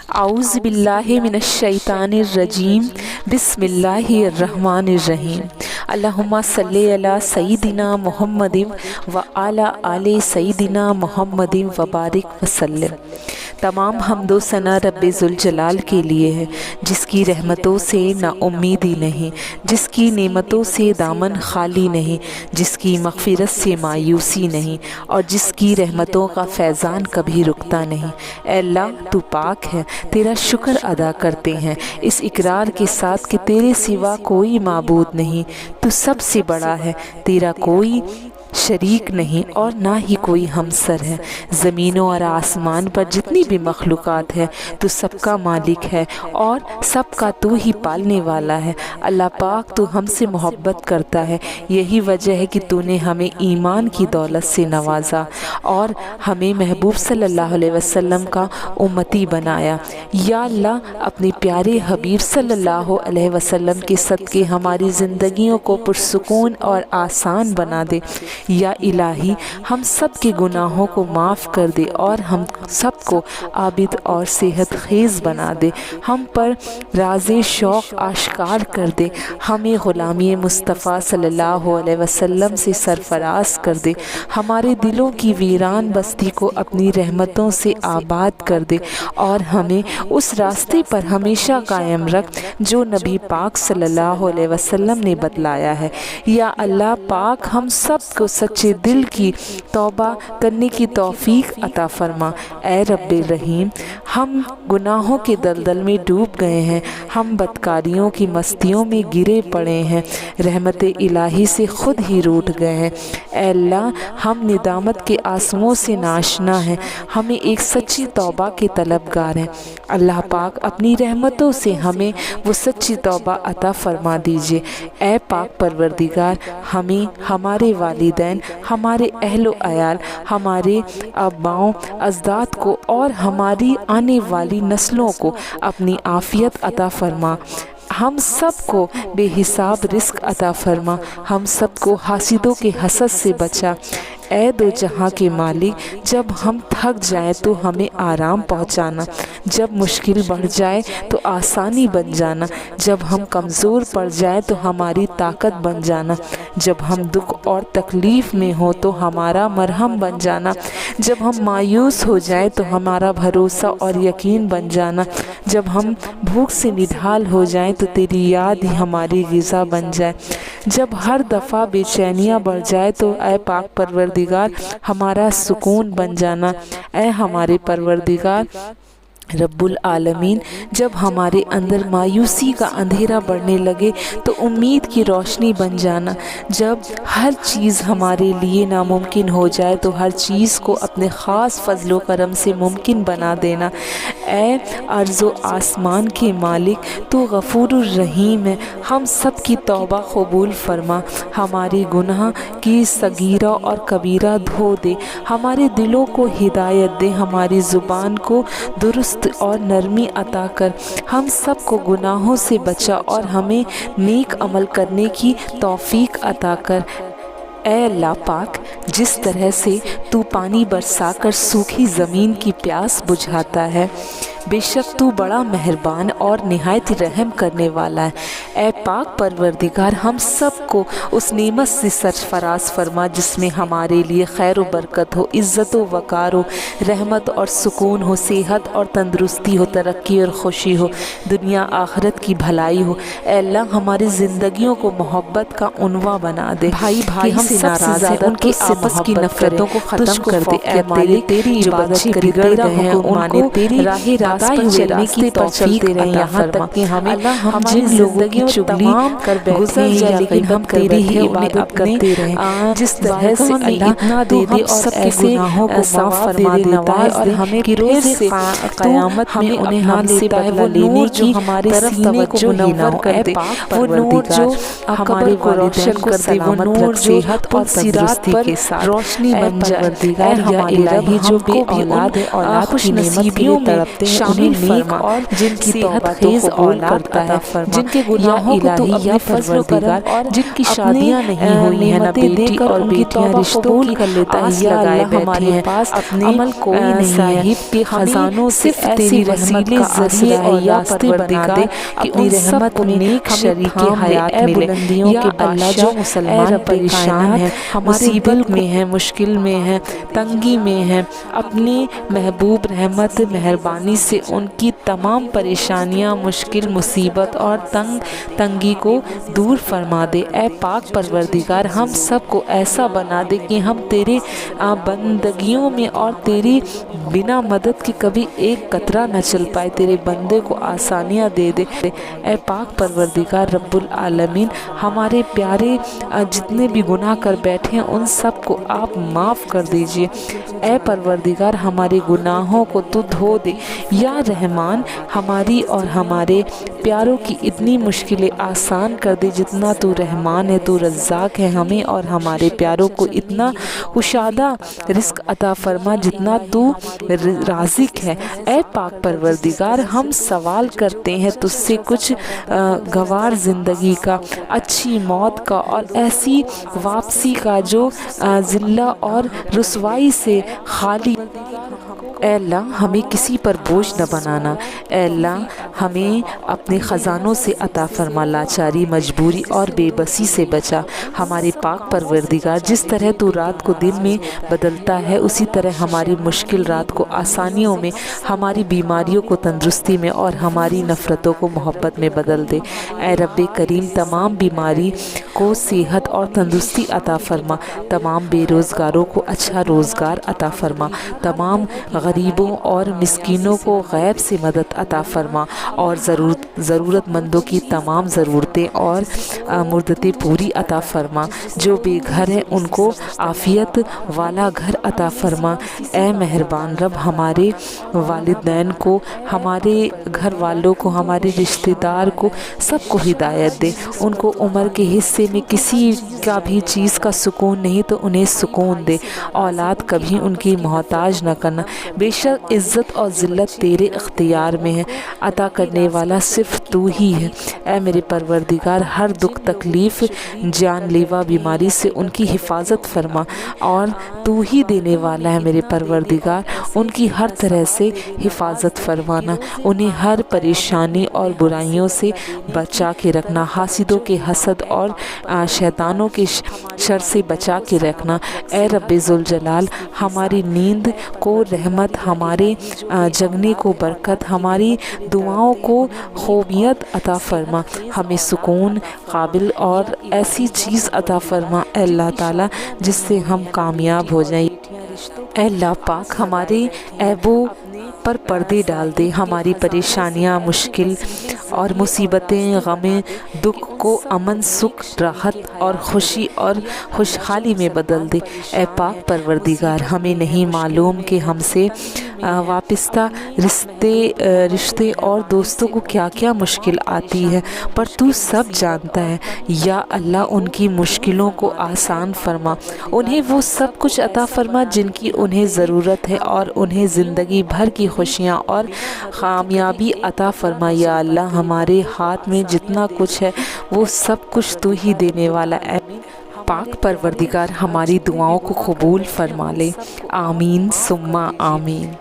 اعوذ باللہ من الشیطان الرجیم بسم اللہ الرحمن الرحیم اللہم صلی علی سیدنا محمد و علی آل سیدنا محمد و بارک وسلم۔ تمام حمد و ثنا رب ذوالجلال کے لیے ہے، جس کی رحمتوں سے نا امیدی نہیں، جس کی نعمتوں سے دامن خالی نہیں، جس کی مغفرت سے مایوسی نہیں، اور جس کی رحمتوں کا فیضان کبھی رکتا نہیں۔ اے اللہ تو پاک ہے، تیرا شکر ادا کرتے ہیں اس اقرار کے ساتھ کہ تیرے سوا کوئی معبود نہیں، تو سب سے بڑا ہے، تیرا کوئی شریک نہیں اور نہ ہی کوئی ہمسر ہے۔ زمینوں اور آسمان پر جتنی بھی مخلوقات ہے تو سب کا مالک ہے اور سب کا تو ہی پالنے والا ہے۔ اللہ پاک تو ہم سے محبت کرتا ہے، یہی وجہ ہے کہ تو نے ہمیں ایمان کی دولت سے نوازا اور ہمیں محبوب صلی اللہ علیہ وسلم کا امتی بنایا۔ یا اللہ اپنے پیارے حبیب صلی اللہ علیہ وسلم کے صدقے ہماری زندگیوں کو پرسکون اور آسان بنا دے۔ یا الہی ہم سب کے گناہوں کو معاف کر دے اور ہم سب کو عابد اور صحت خیز بنا دے، ہم پر راز شوق آشکار کر دے، ہمیں غلامی مصطفیٰ صلی اللہ علیہ وسلم سے سرفراز کر دے، ہمارے دلوں کی ویران بستی کو اپنی رحمتوں سے آباد کر دے اور ہمیں اس راستے پر ہمیشہ قائم رکھ جو نبی پاک صلی اللہ علیہ وسلم نے بتلایا ہے۔ یا اللہ پاک ہم سب کو سچے دل کی توبہ کرنے کی توفیق عطا فرما۔ اے رب الرحیم ہم گناہوں کے دلدل میں ڈوب گئے ہیں، ہم بدکاریوں کی مستیوں میں گرے پڑے ہیں، رحمت الہی سے خود ہی روٹھ گئے ہیں۔ اے اللہ ہم ندامت کے آنسوؤں سے ناشنا ہیں، ہمیں ایک سچی توبہ کے طلبگار ہیں۔ اللہ پاک اپنی رحمتوں سے ہمیں وہ سچی توبہ عطا فرما دیجئے۔ اے پاک پروردگار ہمیں، ہمارے والدین، ہمارے اہل و عیال، ہمارے آباؤں اجداد کو اور ہماری آنے والی نسلوں کو اپنی عافیت عطا فرما، ہم سب کو بے حساب رزق عطا فرما، ہم سب کو حاسدوں کے حسد سے بچا۔ اے دو جہاں کے مالک جب ہم تھک جائیں تو ہمیں آرام پہنچانا، جب مشکل بڑھ جائے تو آسانی بن جانا، جب ہم کمزور پڑ جائیں تو ہماری طاقت بن جانا، جب ہم دکھ اور تکلیف میں ہوں تو ہمارا مرہم بن جانا، جب ہم مایوس ہو جائیں تو ہمارا بھروسہ اور یقین بن جانا، جب ہم بھوک سے نڈھال ہو جائیں تو تیری یاد ہی ہماری غذا بن جائے، جب ہر دفعہ بے چینیاں بڑھ جائے تو اے پاک پروردگار ہمارا سکون بن جانا۔ اے ہمارے پروردگار رب العالمین جب ہمارے اندر مایوسی کا اندھیرا بڑھنے لگے تو امید کی روشنی بن جانا، جب ہر چیز ہمارے لیے ناممکن ہو جائے تو ہر چیز کو اپنے خاص فضل و کرم سے ممکن بنا دینا۔ اے ارض و آسمان کے مالک تو غفور الرحیم ہے، ہم سب کی توبہ قبول فرما، ہماری گناہ کی صغیرہ اور کبیرہ دھو دے، ہمارے دلوں کو ہدایت دے، ہماری زبان کو درست اور نرمی عطا کر، ہم سب کو گناہوں سے بچا اور ہمیں نیک عمل کرنے کی توفیق عطا کر۔ اے اللہ پاک جس طرح سے تو پانی برسا کر سوکھی زمین کی پیاس بجھاتا ہے، بے شک تو بڑا مہربان اور نہایت رحم کرنے والا ہے۔ اے پاک پروردگار ہم سب کو اس نعمت سے سرفراز فرما جس میں ہمارے لیے خیر و برکت ہو، عزت و وقار ہو، رحمت اور سکون ہو، صحت اور تندرستی ہو، ترقی اور خوشی ہو، دنیا آخرت کی بھلائی ہو۔ اے اللہ ہماری زندگیوں کو محبت کا عنوان بنا دے، بھائی بھائی ہم سب سے زیادہ ان کی آپس کی نفرتوں کو ختم کر دے۔ اے مالک تیری عبادت بگڑ گئے ہیں ان کو تیری راہ چلنے کی توفیق عطا فرما۔ ہم جن لوگوں کی چغلی کر بیٹھے ہیں یا غیبت تیری ہی عبادت کرتے رہیں، جس طرح سے اللہ اتنا دے دے اور ایسے گناہوں کو معاف فرما دیتا ہے اور ہمیں پھر سے قیامت میں انہیں ہم سے بدلہ لینے کی ہمارے سینے کو منور کر دے، وہ نور جو ہمارے کو روشن کر دے، وہ نور جو اور صراط پر روشنی بن جائے۔ اے یا الہی جو بے اولاد ہے، اولاد کی نعمت کی طرف شامل فرما، اور جن کی صحت خیز اولاد عطا فرما، جن کے گناہوں کو تو اپنے فضل و کرم اور جن کی شادیاں نہیں ہوئی ہیں، نہ بیٹی اور بیٹیاں رشتوں کی آس لگائے بیٹھے ہیں، اپنے عمل کوئی نہیں ہے کہ خزانوں سے تیری رحمت کا ذریعے اور راستے بنا دے کہ اپنی رحمت میں نیک شریک حیات ملے۔ یا اللہ جو مسلمان پریشان ہے، مصیبت میں ہے، مشکل میں ہے، تنگی میں ہے، اپنی محبوب رحمت مہربانی سے ان کی تمام پریشانیاں، مشکل، مصیبت اور تنگی کو دور فرما دے۔ اے پاک پروردگار، ہم سب کو ایسا بنا دے کہ ہم تیرے بندگیوں میں اور تیری بنا مدد کے کبھی ایک قطرہ نہ چل پائے، تیرے بندے کو آسانیاں دے دے۔ اے پاک پروردگار رب العالمین، ہمارے پیارے جتنے بھی گناہ کر بیٹھے ہیں ان سب کو آپ معاف کر دیجئے۔ اے پروردگار، ہمارے گناہوں کو تو دھو دے۔ یا رحمان، ہماری اور ہمارے پیاروں کی اتنی مشکلیں آسان کر دے جتنا تو رحمان ہے، تو رزاق ہے، ہمیں اور ہمارے پیاروں کو اتنا کشادہ رزق عطا فرما جتنا تو رازق ہے۔ اے پاک پروردگار، ہم سوال کرتے ہیں تجھ سے کچھ گوار زندگی کا، اچھی موت کا اور ایسی واپسی کا جو ذلہ اور رسوائی سے خالی۔ اے اللہ، ہمیں کسی پر بوجھ نہ بنانا۔ اے اللہ، ہمیں اپنے خزانوں سے عطا فرما، لاچاری، مجبوری اور بے بسی سے بچا۔ ہمارے پاک پروردگار، جس طرح تو رات کو دن میں بدلتا ہے اسی طرح ہماری مشکل رات کو آسانیوں میں، ہماری بیماریوں کو تندرستی میں اور ہماری نفرتوں کو محبت میں بدل دے۔ اے رب کریم، تمام بیماری کو صحت اور تندرستی عطا فرما، تمام بے روزگاروں کو اچھا روزگار عطا فرما، تمام غریبوں اور مسکینوں کو غیب سے مدد عطا فرما، اور ضرورت مندوں کی تمام ضرورتیں اور مردتیں پوری عطا فرما۔ جو بے گھر ہیں ان کو عافیت والا گھر عطا فرما۔ اے مہربان رب، ہمارے والدین کو، ہمارے گھر والوں کو، ہمارے رشتہ دار کو، سب کو ہدایت دے۔ ان کو عمر کے حصے میں کسی کا بھی چیز کا سکون نہیں تو انہیں سکون دے۔ اولاد کبھی ان کی محتاج نہ کرنا۔ بے شک عزت اور ذلت تیرے اختیار میں ہے، عطا کرنے والا صرف تو ہی ہے۔ اے میرے پروردگار، ہر دکھ تکلیف، جان لیوا بیماری سے ان کی حفاظت فرما، اور تو ہی دینے والا ہے میرے پروردگار، ان کی ہر طرح سے حفاظت فرمانا، انہیں ہر پریشانی اور برائیوں سے بچا کے رکھنا، حاسدوں کے حسد اور شیطانوں کے شر سے بچا کے رکھنا۔ اے رب ذوالجلال، ہماری نیند کو رحمت، ہمارے جگنے کو برکت، ہماری دعاؤں کو خوبیت عطا فرما، ہمیں سکون قابل اور ایسی چیز عطا فرما اے اللہ تعالیٰ جس سے ہم کامیاب ہو جائیں۔ اے اللہ پاک، ہمارے عیبوں پر پردے ڈال دے، ہماری پریشانیاں، مشکل اور مصیبتیں، غمیں، دکھ کو امن، سکھ، راحت اور خوشی اور خوشحالی میں بدل دے۔ اے پاک پروردگار، ہمیں نہیں معلوم کہ ہم سے وابستہ رشتے اور دوستوں کو کیا کیا مشکل آتی ہے، پر تو سب جانتا ہے۔ یا اللہ، ان کی مشکلوں کو آسان فرما، انہیں وہ سب کچھ عطا فرما جن کی انہیں ضرورت ہے، اور انہیں زندگی بھر کی خوشیاں اور کامیابی عطا فرما۔ یا اللہ، ہمارے ہاتھ میں جتنا کچھ ہے وہ سب کچھ تو ہی دینے والا ہے۔ پاک پروردگار، ہماری دعاؤں کو قبول فرما لے۔ آمین ثم آمین۔